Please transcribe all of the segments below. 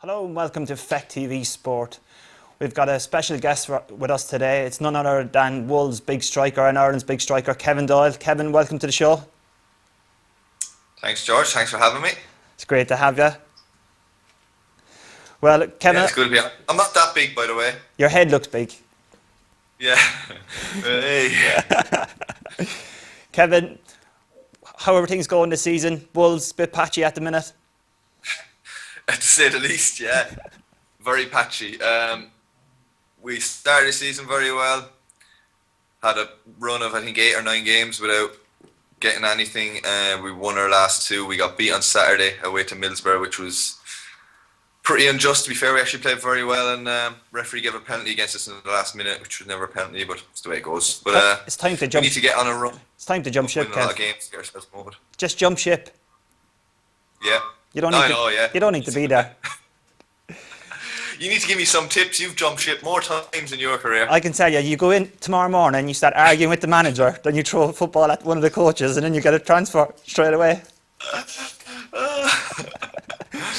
Hello and welcome to Feck TV Sport. We've got a special guest with us today. It's none other than Wolves' big striker and Ireland's big striker, Kevin Doyle. Kevin, welcome to the show. Thanks, George. Thanks for having me. It's great to have you. Well, Kevin, Yeah, it's good to be here. I'm not that big, by the way. Your head looks big. Yeah. Hey. Kevin, how are things going this season? Wolves a bit patchy at the minute. To say the least, yeah. Very patchy. We started the season very well. Had a run of, I think, 8 or 9 games without getting anything. We won our last 2. We got beat on Saturday away to Middlesbrough, which was pretty unjust, to be fair. We actually played very well, and referee gave a penalty against us in the last minute, which was never a penalty, but it's the way it goes. But it's time to jump. We need to get on a run. It's time to jump ship, Win a lot of Kev. games to get ourselves moving. Just jump ship. Yeah. You don't need to be there. You need to give me some tips. You've jumped ship more times in your career. I can tell you, you go in tomorrow morning, you start arguing with the manager, then you throw a football at one of the coaches, and then you get a transfer straight away.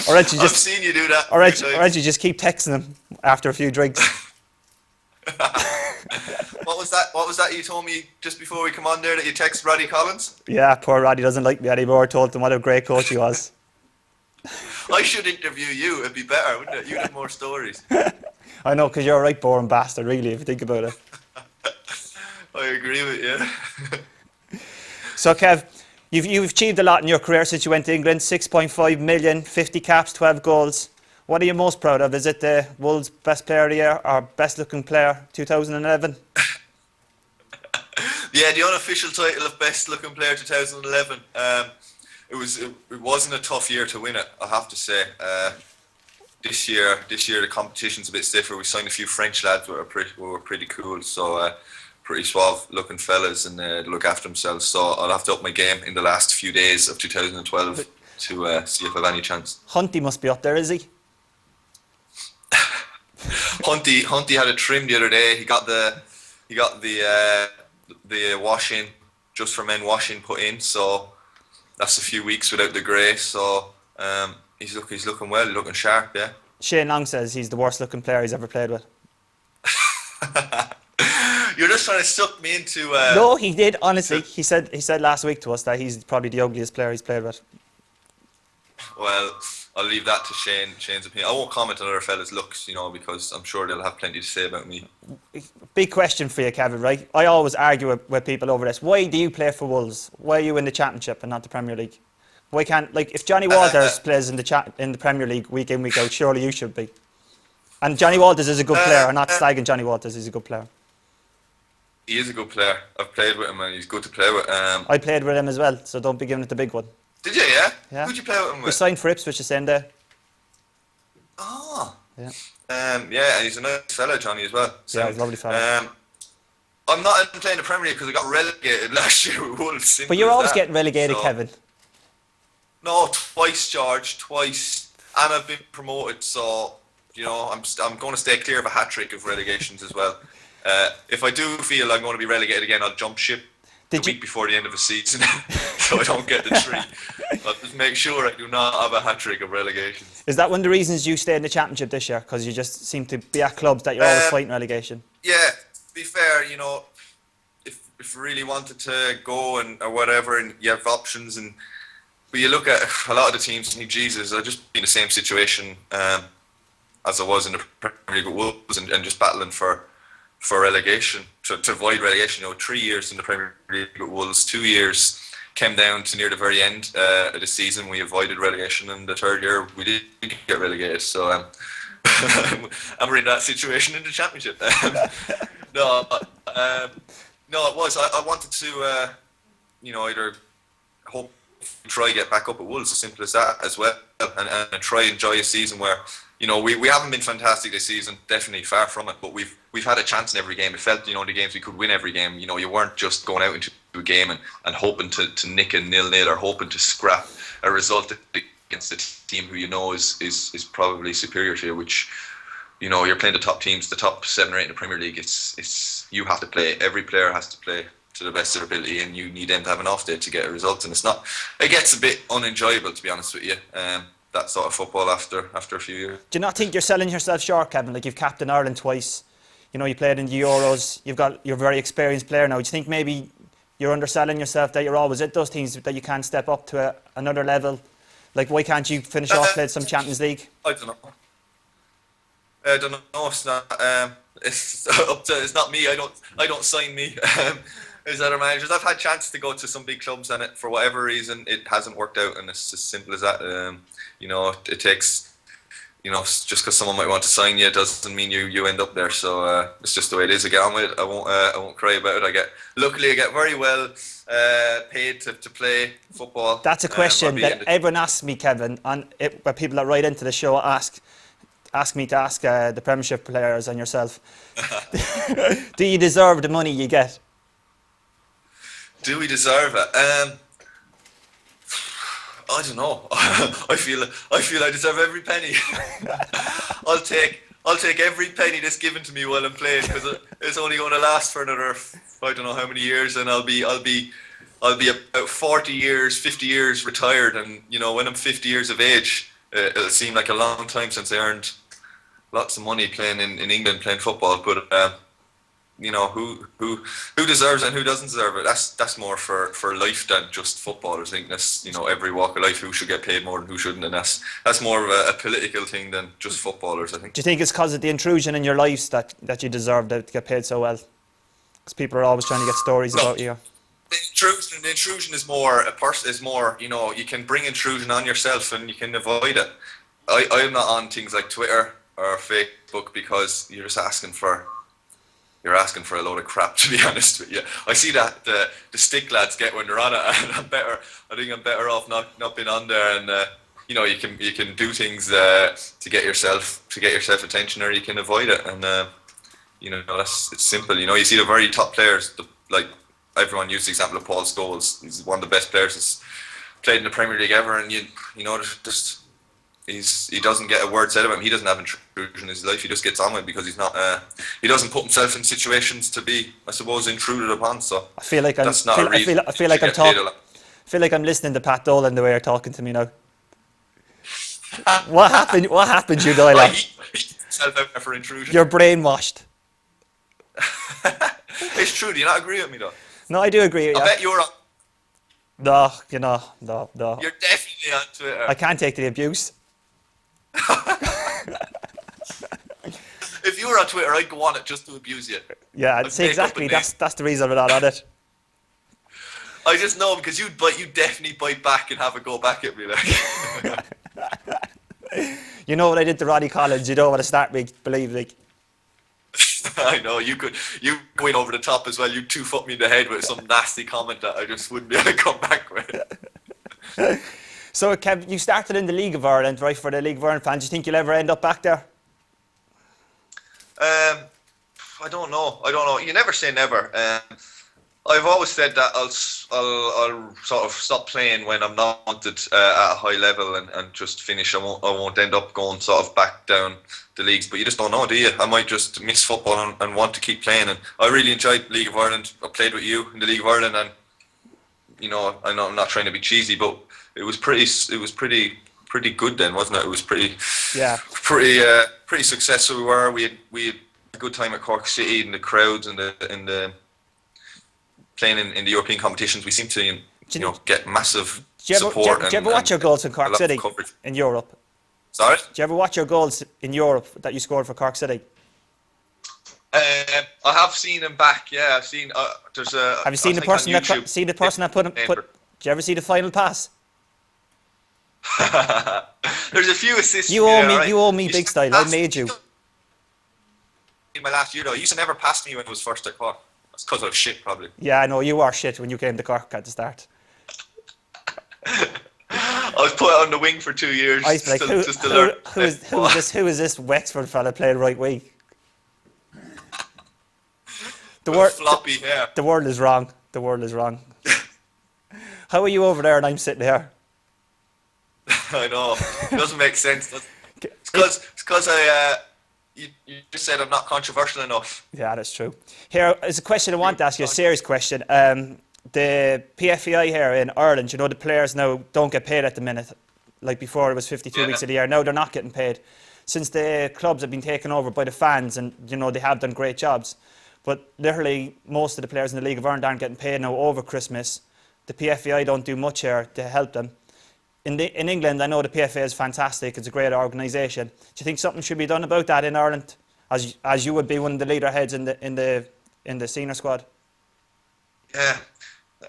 Or else you just, I've seen you do that. Or else you just keep texting them after a few drinks. What was that you told me just before we come on there, that you texted Roddy Collins? Yeah, poor Roddy doesn't like me anymore. I told him what a great coach he was. I should interview you. It'd be better, wouldn't it? You'd have more stories. I know, because you're a right boring bastard, really, if you think about it. I agree with you. So, Kev, you've achieved a lot in your career since you went to England. 6.5 million, 50 caps, 12 goals. What are you most proud of? Is it the Wolves' best player of the year or best looking player 2011? Yeah, the unofficial title of best looking player 2011. It wasn't a tough year to win it, I have to say. This year the competition's a bit stiffer. We signed a few French lads who were pretty cool, so pretty suave looking fellas, and they look after themselves. So I'll have to up my game in the last few days of 2012 to see if I have any chance. Hunty must be up there, is he? Hunty had a trim the other day. He got the washing, just for men washing, put in. So that's a few weeks without the grey. So he's looking well, looking sharp. Yeah. Shane Long says he's the worst looking player he's ever played with. You're just trying to suck me into. No, he did. Honestly, he said last week to us that he's probably the ugliest player he's played with. Well, I'll leave that to Shane's opinion. I won't comment on other fellas' looks, because I'm sure they'll have plenty to say about me. Big question for you, Kevin, right? I always argue with people over this. Why do you play for Wolves? Why are you in the Championship and not the Premier League? Why can't, if Johnny Walters plays in the Premier League week in, week out, surely you should be. And Johnny Walters is a good player. I'm not slagging Johnny Walters. He's a good player. He is a good player. I've played with him and he's good to play with. I played with him as well, so don't be giving it the big one. Did you, yeah? Yeah. Who'd you play with him with? We signed for Ipswich the same day. Oh. Yeah. Yeah, and he's a nice fella, Johnny, as well. So, yeah, he's a lovely fella. I'm not even playing the Premier League because I got relegated last year with Wolves. But you're always getting relegated, so, Kevin. No, twice, George, twice. And I've been promoted, so, I'm going to stay clear of a hat-trick of relegations as well. If I do feel I'm going to be relegated again, I'll jump ship the week before the end of the season, so I don't get the tree. I'll just make sure I do not have a hat-trick of relegations. Is that one of the reasons you stayed in the Championship this year? Because you just seem to be at clubs that you're always fighting relegation? Yeah, to be fair, if you really wanted to go or whatever, and you have options, but you look at a lot of the teams, and Jesus, I've just been in the same situation as I was in the Premier League with Wolves, and just battling for relegation, to avoid relegation. 3 years in the Premier League with Wolves, 2 years came down to near the very end of the season. We avoided relegation, and the third year we did get relegated. So and we're in that situation in the Championship. No, it was. I wanted to, either hope try get back up at Wolves, as simple as that as well, and try enjoy a season where. We haven't been fantastic this season, definitely far from it, but we've had a chance in every game. It felt, the games we could win every game. You weren't just going out into a game and hoping to nick a 0-0 or hoping to scrap a result against a team who is probably superior to you, which, you're playing the top teams, the top 7 or 8 in the Premier League. It's you have to play, every player has to play to the best of their ability, and you need them to have an off day to get a result, and it gets a bit unenjoyable, to be honest with you. that sort of football after a few years. Do you not think you're selling yourself short, Kevin? Like, you've captained Ireland twice. You know, you played in the Euros. You're a very experienced player now. Do you think maybe you're underselling yourself, that you're always at those things, that you can't step up to another level? Like, why can't you finish off playing some Champions League? I don't know. I don't know. It's not. It's up to. It's not me. I don't sign me. As other managers, I've had chances to go to some big clubs, and for whatever reason, it hasn't worked out, and it's as simple as that. You know, it takes. You know, just because someone might want to sign you doesn't mean you end up there. So it's just the way it is. I get on with it. I won't cry about it. Luckily I get very well paid to play football. That's a question that everyone asks me, Kevin, where people that write into the show ask me to ask the Premiership players and yourself. Do you deserve the money you get? Do we deserve it? I don't know. I feel I deserve every penny. I'll take every penny that's given to me while I'm playing, because it's only going to last for another, I don't know how many years, and I'll be about 40 years, 50 years retired, and you know, when I'm 50 years of age, it'll seem like a long time since I earned lots of money playing in England, playing football. But you know, who deserves it and who doesn't deserve it, that's more for life than just footballers. I think that's, you know, every walk of life, who should get paid more and who shouldn't, and that's more of a political thing than just footballers, I think. Do you think it's because of the intrusion in your lives that you deserve to get paid so well? Because people are always trying to get stories about you. The intrusion is more you know, you can bring intrusion on yourself and you can avoid it. I'm not on things like Twitter or Facebook because you're asking for a load of crap, to be honest with you. I see that the stick lads get when they're on it, and I think I'm better off not being on there. And you know, you can do things to get yourself attention, or you can avoid it. And you know, it's simple. You know, you see the very top players, like everyone used the example of Paul Scholes. He's one of the best players that's played in the Premier League ever, and you know, just he doesn't get a word said of him. He doesn't have intrusion in his life. He just gets on with it because he's not. He doesn't put himself in situations to be, I suppose, intruded upon. So I feel like I'm listening to Pat Doyle the way you're talking to me now. What happened? What happened, you Doyle? He himself out there for intrusion. You're brainwashed. It's true. Do you not agree with me though? No, I do agree with you. I bet you're on. No, you know, no. You're definitely on Twitter. I can't take the abuse. If you were on Twitter, I'd go on it just to abuse you. Yeah, see, exactly. That's the reason I'm not on it. I just know because you definitely bite back and have a go back at me, like. You know what I did to Ronnie Collins? You don't want to start me, believe me. I know you going over the top as well. You 2-foot me in the head with some nasty comment that I just wouldn't be able to come back with. So, Kev, you started in the League of Ireland, right? For the League of Ireland fans, do you think you'll ever end up back there? I don't know. You never say never. I've always said that I'll sort of stop playing when I'm not wanted at a high level and just finish. I won't end up going sort of back down the leagues. But you just don't know, do you? I might just miss football and want to keep playing. And I really enjoyed League of Ireland. I played with you in the League of Ireland, and you know, I know I'm not trying to be cheesy, but it was pretty good then, wasn't it? It was pretty successful. We had a good time at Cork City, and the crowds and the playing in the European competitions. We seem to get massive support. Do you ever watch your goals in Cork City in Europe? Sorry? Do you ever watch your goals in Europe that you scored for Cork City? I have seen him back. Yeah, I've seen. There's a. Have you seen the person that put him? Did you ever see the final pass? There's a few assists. You owe me big style. I made you. In my last year though, you used to never pass me when I was first at Cork. That's because I was shit, probably. Yeah, I know you are shit when you came to Cork at the start. I was put on the wing for 2 years. I was like, who is this Wexford fella playing right wing? Floppy hair. The world is wrong. The world is wrong. How are you over there and I'm sitting here? I know. It doesn't make sense. It's because you just said I'm not controversial enough. Yeah, that's true. Here is a question I want to ask you, a serious question. The PFEI here in Ireland, you know, the players now don't get paid at the minute. Like before, it was 52 Yeah. weeks of the year. Now they're not getting paid. Since the clubs have been taken over by the fans, and they have done great jobs, but literally most of the players in the League of Ireland aren't getting paid now over Christmas. The PFAI don't do much here to help them. In England, I know the PFA is fantastic. It's a great organisation. Do you think something should be done about that in Ireland, as you would be one of the leader heads in the senior squad? Yeah,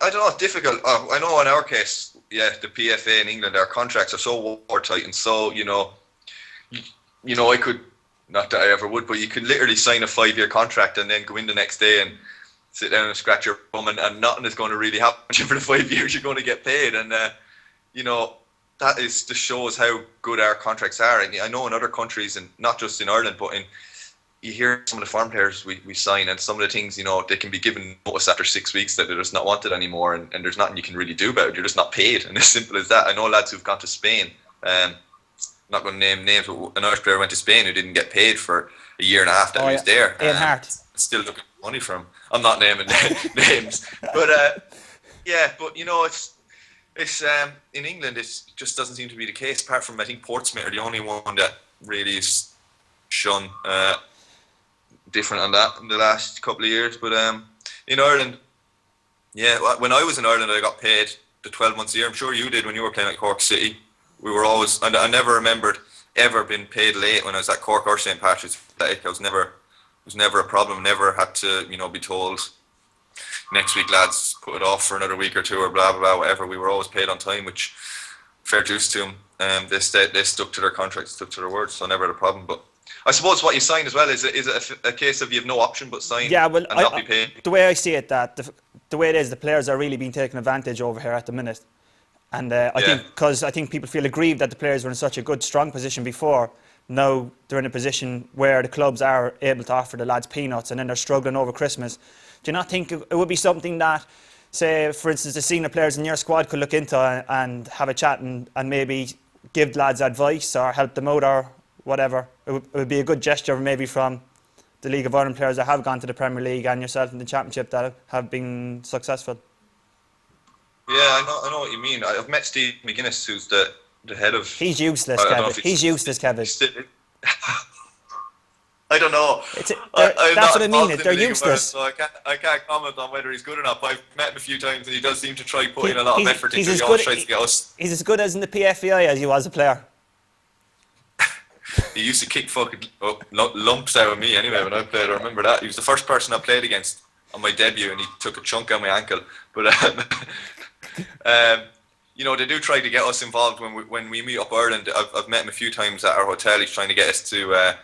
I don't know. It's difficult. I know in our case, yeah, the PFA in England, our contracts are so watertight, and so I could, not that I ever would, but you could literally sign a 5-year contract and then go in the next day and sit down and scratch your bum, and nothing is going to really happen for the 5 years you're going to get paid, and that just shows how good our contracts are. And I know in other countries, and not just in Ireland, but you hear some of the foreign players we sign, and some of the things, they can be given notice after 6 weeks that they're just not wanted anymore, and there's nothing you can really do about it. You're just not paid, and as simple as that. I know lads who've gone to Spain. I'm not going to name names, but an Irish player went to Spain who didn't get paid for a year and a half that he was there. Ian Hart. Still looking for money from him. I'm not naming names, but it's in England, it just doesn't seem to be the case. Apart from, I think, Portsmouth are the only one that really is shun different on that in the last couple of years. But in Ireland, yeah, when I was in Ireland, I got paid the 12 months a year. I'm sure you did when you were playing at Cork City. We were always, I never remembered ever being paid late when I was at Cork or St. Patrick's. It was never a problem. Never had to, be told, next week, lads, put it off for another week or two, or blah blah blah, whatever. We were always paid on time, which fair dues to them. They stuck to their contracts, stuck to their words, so never had a problem. But I suppose what you sign as well is it a case of you have no option but sign, and not be paid. The way I see it, that the way it is, the players are really being taken advantage over here at the minute, and I think people feel aggrieved that the players were in such a good, strong position before. Now they're in a position where the clubs are able to offer the lads peanuts, and then they're struggling over Christmas. Do you not think it would be something that, say, for instance, the senior players in your squad could look into and have a chat and maybe give lads advice or help them out or whatever? It would be a good gesture maybe from the League of Ireland players that have gone to the Premier League and yourself in the Championship that have been successful. Yeah, I know what you mean. I've met Steve McGuinness, who's the head of... He's useless, Kevin. He's useless, Kevin. I don't know. That's what I mean. They're useless. So I can't comment on whether he's good or not. But I've met him a few times, and he does seem to try putting a lot of effort into it. He always tries to get us. He's as good as in the PFAI as he was a player. He used to kick fucking lumps out of me anyway when I played. I remember that. He was the first person I played against on my debut, and he took a chunk out my ankle. But they do try to get us involved when we meet up Ireland. I've met him a few times at our hotel. He's trying to get us to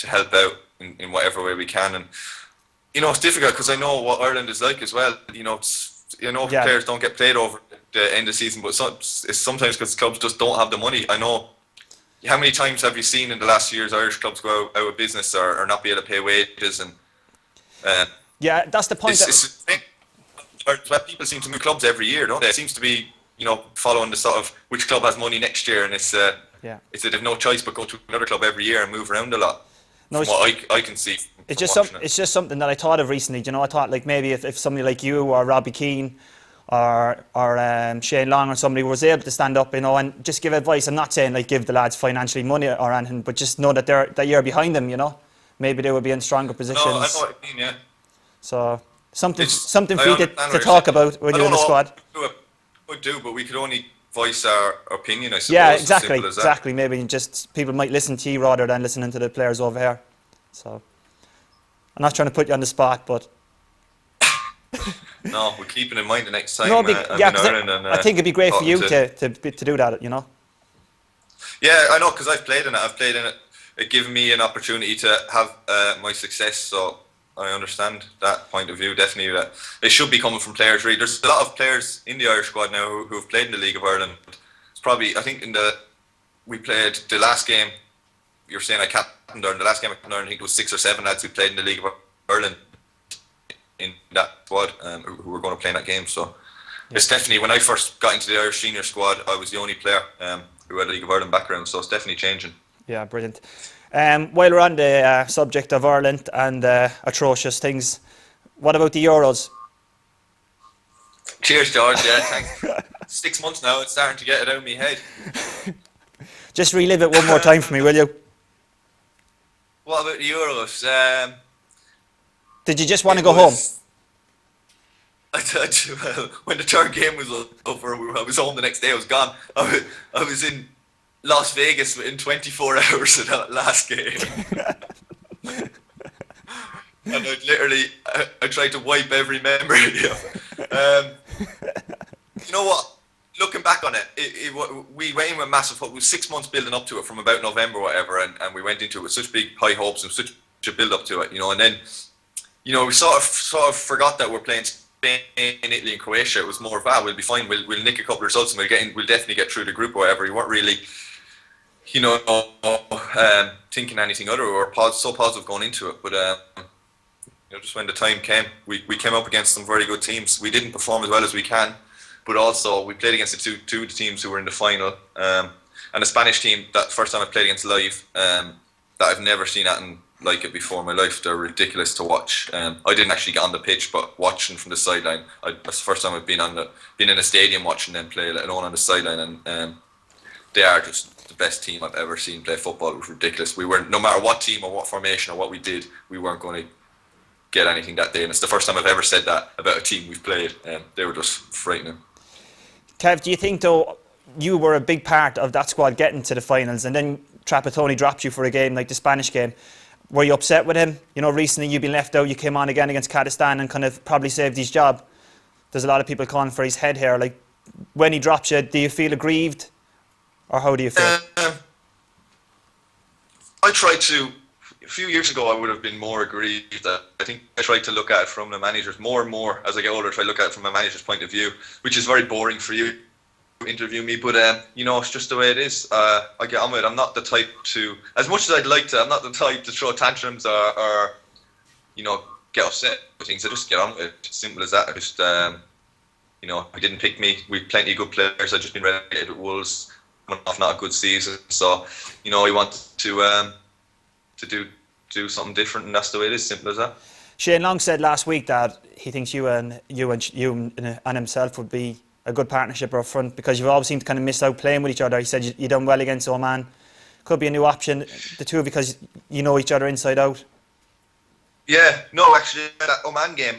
help out in whatever way we can, and it's difficult because I know what Ireland is like as well. Players don't get played over the end of the season, but it's sometimes because clubs just don't have the money. I know. How many times have you seen in the last few years Irish clubs go out of business or not be able to pay wages? And that's the point. People seem to move clubs every year, don't they? It seems to be following the sort of which club has money next year, and it's they have no choice but go to another club every year and move around a lot. No, from what I can see. It's just something that I thought of recently. I thought like maybe if somebody like you or Robbie Keane or Shane Long or somebody was able to stand up, and just give advice. I'm not saying like give the lads financially money or anything, but just know that you're behind them. Maybe they would be in stronger positions. No, I know what you mean. Yeah. So something for you to talk about when you're in the squad. Would do, but we could only voice our opinion, I suppose. Yeah, exactly. Maybe just people might listen to you rather than listening to the players over here. So I'm not trying to put you on the spot, but no, we're keeping in mind the next time. I think it'd be great for you to do that. Yeah, I know, because I've played in it. It gave me an opportunity to have my success. So I understand that point of view, definitely, that it should be coming from players. Really, there's a lot of players in the Irish squad now who have played in the League of Ireland. It's probably, I think, we played the last game. You're saying I captained Ireland. The last game I captained Ireland, I think it was 6 or 7 lads who played in the League of Ireland in that squad, who were going to play in that game. So it's definitely, when I first got into the Irish senior squad, I was the only player who had a League of Ireland background. So it's definitely changing. Yeah, brilliant. While we're on the subject of Ireland and atrocious things, what about the Euros? Cheers, George. Yeah, thanks. 6 months now. It's starting to get it out of my head. Just relive it one more time for me, will you? What about the Euros? Did you just want to go home? When the third game was over, I was home the next day. I was gone. I was in Las Vegas within 24 hours of that last game. And I tried to wipe every memory of it. You know what? Looking back on it, we went in with massive hope. It was 6 months building up to it from about November or whatever, and we went into it with such big high hopes and such a build up to it, and then, we sort of forgot that we're playing Spain, Italy and Croatia. It was more of, we'll be fine, we'll nick a couple of results and we'll definitely get through the group or whatever. We weren't really, thinking anything other, or so positive going into it, but just when the time came, we came up against some very good teams. We didn't perform as well as we can, but also we played against the two of the teams who were in the final, and a Spanish team that first time I played against live, that I've never seen anything like it before in my life. They're ridiculous to watch. I didn't actually get on the pitch, but watching from the sideline, that's the first time I've been in a stadium watching them play, let alone on the sideline, and they are just the best team I've ever seen play football. It was ridiculous. We weren't, no matter what team or what formation or what we did, we weren't going to get anything that day, and it's the first time I've ever said that about a team we've played. They were just frightening. Kev, do you think though you were a big part of that squad getting to the finals, and then Trapattoni dropped you for a game like the Spanish game? Were you upset with him? Recently you've been left out. You came on again against Kazakhstan and kind of probably saved his job. There's a lot of people calling for his head here. Like, when he drops you, do you feel aggrieved, or how do you feel? I tried to. A few years ago, I would have been more aggrieved. I think I tried to look at it from the manager's more and more as I get older. I try to look at it from a manager's point of view, which is very boring for you to interview me. But it's just the way it is. I get on with it. I'm not the type to, as much as I'd like to, I'm not the type to throw tantrums or get upset with things. I just get on with it. Simple as that. I just he didn't pick me. We've plenty of good players. I've just been relegated with Wolves, coming off not a good season. So he wanted to do something different, and that's the way it is. Simple as that. Shane Long said last week that he thinks you and himself would be a good partnership up front, because you've always seemed to kind of miss out playing with each other. He said you done well against Oman. Could be a new option, the two, because you know each other inside out. Yeah, no, actually, that Oman game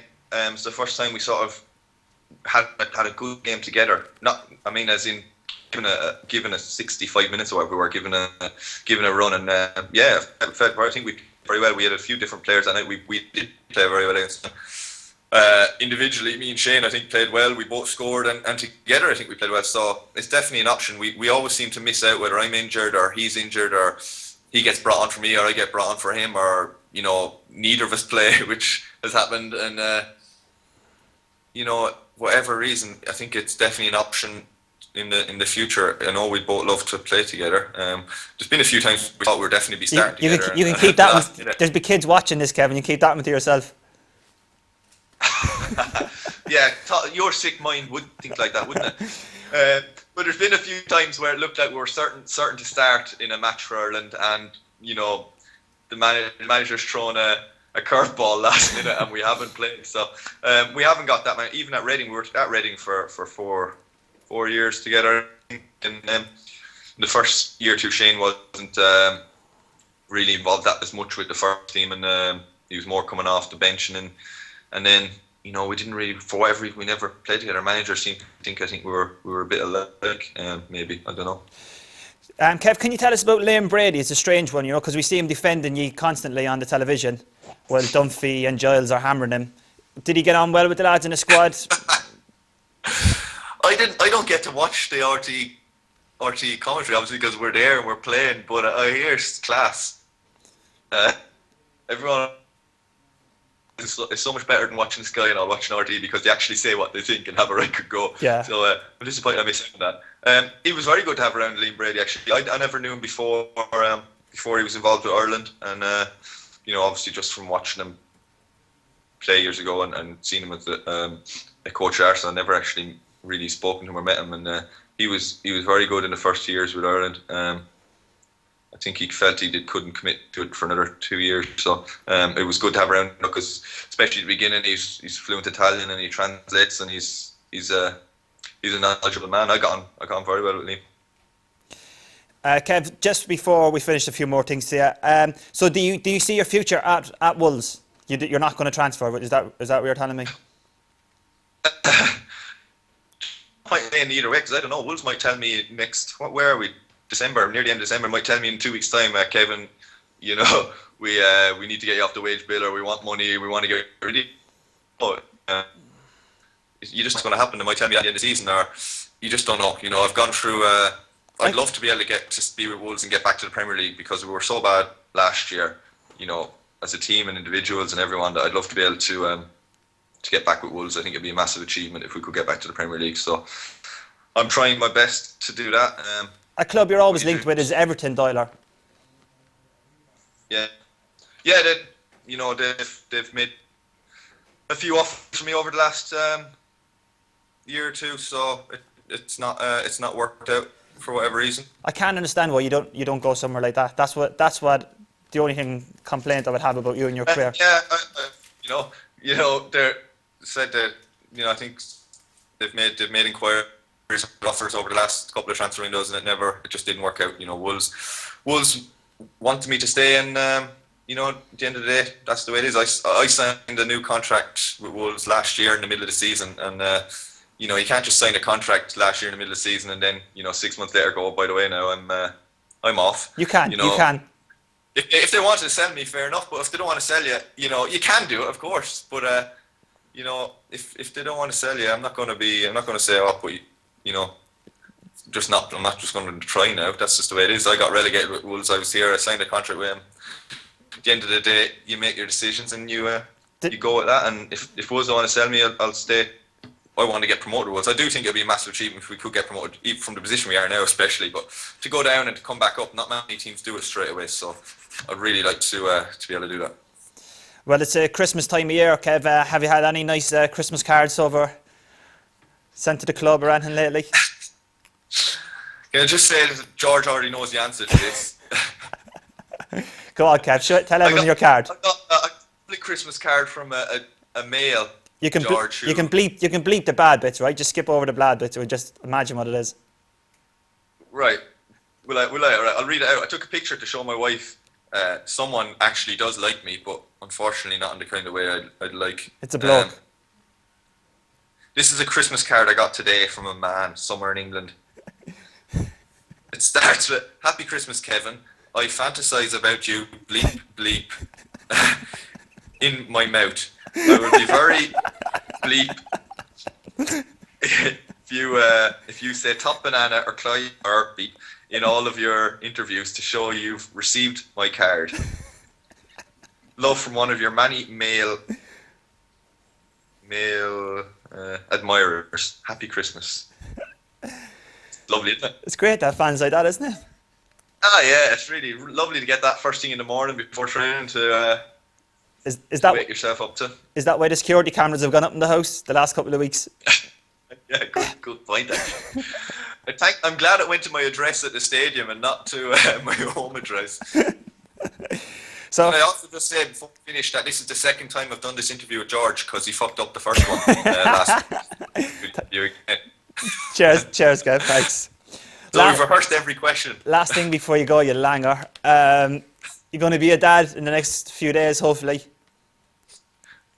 is the first time we sort of had a good game together. As in given a 65 minutes or whatever, we were given a run, and I think we played very well. We had a few different players that night. We did play very well against them. Individually, me and Shane, I think, played well. We both scored, and together, I think we played well. So it's definitely an option. We always seem to miss out, whether I'm injured or he's injured, or he gets brought on for me or I get brought on for him, or neither of us play, which has happened. And whatever reason, I think it's definitely an option in the future. I know we both love to play together. There's been a few times we thought we'd definitely be starting together. You can keep that one. There's be kids watching this, Kevin. You keep that one to yourself. Yeah, your sick mind would think like that, wouldn't it? But there's been a few times where it looked like we were certain to start in a match for Ireland, and the manager's thrown a curveball last minute, and we haven't played. So we haven't got that many. Even at Reading, we were at Reading for 4 years together. And the first year or two, Shane wasn't really involved that as much with the first team, and he was more coming off the bench, and then we didn't really, for whatever reason, we never played together. Managers seemed to think, I think we were a bit alike, maybe, I don't know. Kev, can you tell us about Liam Brady? It's a strange one, because we see him defending you constantly on the television while Dunphy and Giles are hammering him. Did he get on well with the lads in the squad? I don't get to watch the RT commentary, obviously, because we're there and we're playing, but I hear it's class. Everyone, it's so much better than watching Sky and watching RT, because they actually say what they think and have a right good go. Yeah. So I'm disappointed I missed that. He was very good to have around, Liam Brady, actually. I never knew him before he was involved with Ireland, and obviously just from watching him play years ago and seeing him as a coach at Arsenal, I never actually really spoken to him or met him, and he was very good in the first years with Ireland. I think he felt he couldn't commit to it for another 2 years, so it was good to have around, because especially at the beginning, he's fluent Italian and he translates, and he's he's a knowledgeable man. I got on very well with him. Kev, just before we finish, a few more things here. So do you see your future at Wolves? You're not going to transfer, is that what you're telling me? Might play in either way, because I don't know. Wolves might tell me where are we? December, near the end of December, might tell me in 2 weeks' time, Kevin, we need to get you off the wage bill, or we want money, we want to get rid of you. But you just going to happen. They might tell me at the end of the season, or you just don't know. I've gone through. I'd love to be able to be with Wolves and get back to the Premier League, because we were so bad last year. As a team and individuals and everyone, that I'd love to be able to get back with Wolves. I think it'd be a massive achievement if we could get back to the Premier League. So I'm trying my best to do that. A club you're always linked with is Everton, Doyle. Yeah, they've made a few offers for me over the last year or two, so it's not worked out for whatever reason. I can't understand why you don't go somewhere like that. That's what the only complaint I would have about you and your career. They said that I think they've made inquiries, offers over the last couple of transfer windows, and it just didn't work out. Wolves wanted me to stay, and at the end of the day, that's the way it is. I signed a new contract with Wolves last year in the middle of the season, and you can't just sign a contract last year in the middle of the season and then 6 months later go, oh, by the way, now I'm off. You can. You can. If they wanted to sell me, fair enough. But if they don't want to sell you, you can do it, of course. But if they don't want to sell you, I'm not going to say, oh, but I'm not just going to try now. That's just the way it is. I got relegated with Wolves. I was here. I signed a contract with him. At the end of the day, you make your decisions and you go with that. And if Wolves don't want to sell me, I'll stay. I want to get promoted. Wolves. I do think it'd be a massive achievement if we could get promoted, even from the position we are now, especially. But to go down and to come back up, not many teams do it straight away. So I'd really like to be able to do that. Well, it's a Christmas time of year, Kev. Have you had any nice Christmas cards sent to the club or anything lately? Can I just say that George already knows the answer to this? Go on, Kev. Tell everyone your card. I got a Christmas card from a male. You can George, you can bleep the bad bits, right? Just skip over the bad bits, or just imagine what it is. Right. Will I? Right. I'll read it out. I took a picture to show my wife. Someone actually does like me, but unfortunately not in the kind of way I'd like. It's a bloke. This is a Christmas card I got today from a man somewhere in England. It starts with, "Happy Christmas, Kevin. I fantasize about you, bleep, bleep, in my mouth. I would be very bleep if you say top banana or Clyde or beep in all of your interviews to show you've received my card. Love from one of your many male admirers. Happy Christmas." Lovely, isn't it? It's great to have fans like that, isn't it? Ah, yeah, it's really lovely to get that first thing in the morning before training to is that wake yourself up to. Is that why the security cameras have gone up in the house the last couple of weeks? Yeah, good point, actually. I'm glad it went to my address at the stadium and not to my home address. So, and I also just said before we finish that this is the second time I've done this interview with George, because he fucked up the first one last week. cheers, Kev. Thanks. So we've rehearsed every question. Last thing before you go, you langer. You're going to be a dad in the next few days, hopefully.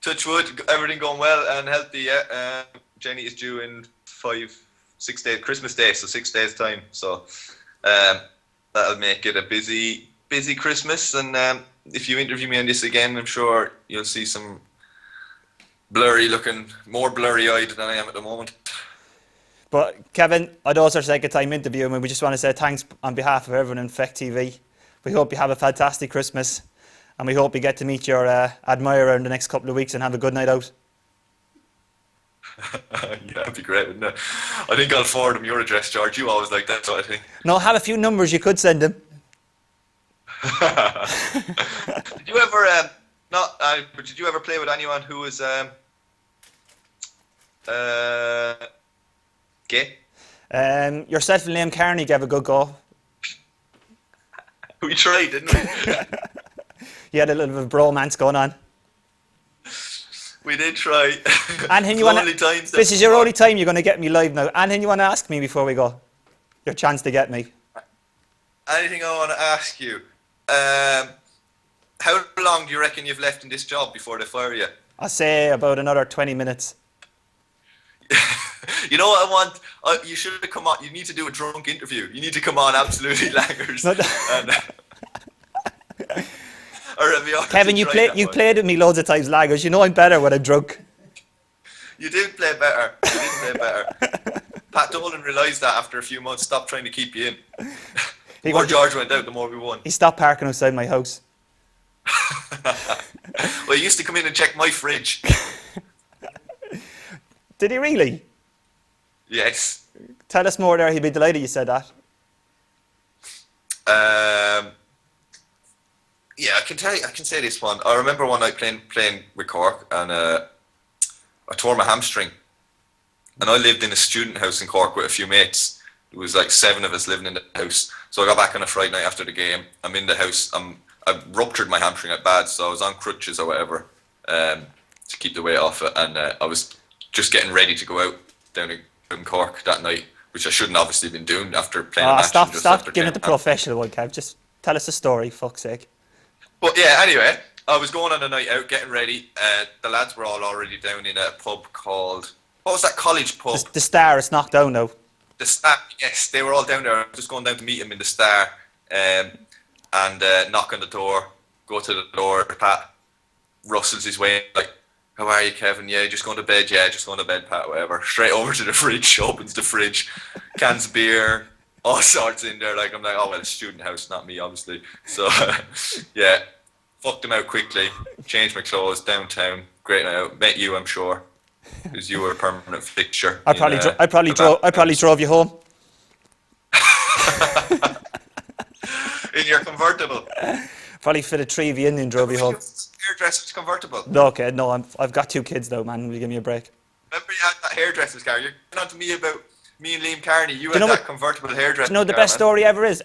Touch wood, everything going well and healthy. Yeah. Jenny is due in 5-6 days, Christmas Day, so 6 days time. So that'll make it a busy Christmas. And if you interview me on this again, I'm sure you'll see some more blurry-eyed than I am at the moment. But Kevin, I'd also take a time interviewing, and we just want to say thanks on behalf of everyone in Feck TV. We hope you have a fantastic Christmas, and we hope you get to meet your admirer in the next couple of weeks and have a good night out. Yeah, that'd be great, wouldn't it? I think I'll forward him your address, George. You always like that sort of thing. No, have a few numbers you could send him. Did you ever but did you ever play with anyone who was gay? Yourself and Liam Kearney gave a good go. We tried, didn't we? You had a little bit of bromance going on. We did try. Anything you want to... This is your only time you're going to get me live now. Anything you want to ask me before we go? Your chance to get me. Anything I want to ask you? How long do you reckon you've left in this job before they fire you? I'll say about another 20 minutes. You know what I want? You should have come on. You need to do a drunk interview. You need to come on absolutely langers. Kevin, you played with me loads of times, lagers. You know I'm better when I'm drunk. You did play better. Pat Doyle realised that after a few months, stopped trying to keep you in. The more George went out, the more we won. He stopped parking outside my house. Well, he used to come in and check my fridge. Did he really? Yes. Tell us more there. He'd be delighted you said that. Yeah, I can tell you. I can say this one. I remember one night playing with Cork, and I tore my hamstring. And I lived in a student house in Cork with a few mates. There was like 7 of us living in the house. So I got back on a Friday night after the game. I'm in the house. I ruptured my hamstring at bad, so I was on crutches or whatever to keep the weight off it. And I was just getting ready to go out down in Cork that night, which I shouldn't obviously been doing after playing a match. Stop giving it the professional one, Kev. Just tell us a story, fuck's sake. But yeah, anyway, I was going on a night out, getting ready. The lads were all already down in a pub called... What was that college pub? The Star. It's knocked down now. The Star, yes. They were all down there. I was just going down to meet him in the Star and knock on the door, go to the door. Pat rustles his way like, how are you, Kevin? Yeah, just going to bed? Yeah, just going to bed, Pat, whatever. Straight over to the fridge, opens the fridge, cans of beer, all sorts in there. Like, I'm like, oh, well, it's student house, not me, obviously. So, yeah, fucked him out quickly, changed my clothes, downtown, great night out. Met you, I'm sure, because you were a permanent fixture. I probably drove you home. In your convertible. Probably fit a 3 of you in and drove you home. Hairdresser's convertible. No, okay, no, I've got 2 kids though, man. Will you give me a break? Remember you had that hairdresser's car? You're going on to me about me and Liam Carney. You had that convertible hairdresser's car. You know the best story ever is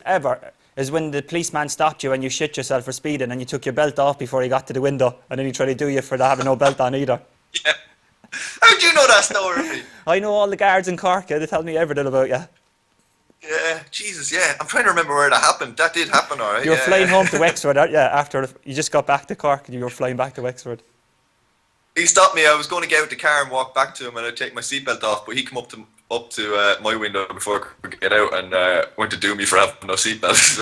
when the policeman stopped you and you shit yourself for speeding and you took your belt off before you got to the window and then he tried to do you for having no belt on either. Yeah. How'd you know that story? I know all the guards in Cork. They tell me everything about you. Yeah, Jesus, yeah. I'm trying to remember where that happened. That did happen, all right. You were flying home to Wexford, after you just got back to Cork and you were flying back to Wexford. He stopped me. I was going to get out the car and walk back to him and I'd take my seatbelt off, but he come up to my window before I could get out and went to do me for having no seatbelt as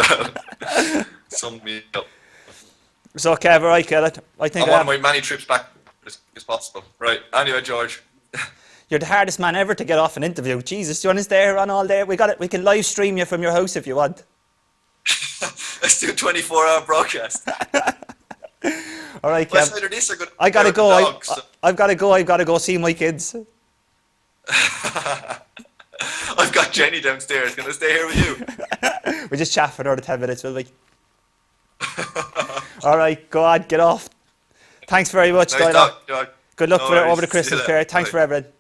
well. Summed me up. So, Kev, all right, Kev, I think... I'm on my many trips back as possible. Right, anyway, George. You're the hardest man ever to get off an interview. Jesus, do you want to stay here on all day? We got it. We can live stream you from your house if you want. Let's do a 24-hour broadcast. All right, Kev. Well, either this or I gotta go. I've got to go. I've got to go see my kids. I've got Jenny downstairs. Can I stay here with you? We just chat for another 10 minutes, will we? All right, go on, get off. Thanks very much, Nice Doyle. talk, George. Good luck No over worries. the Christmas period. Thanks for everything.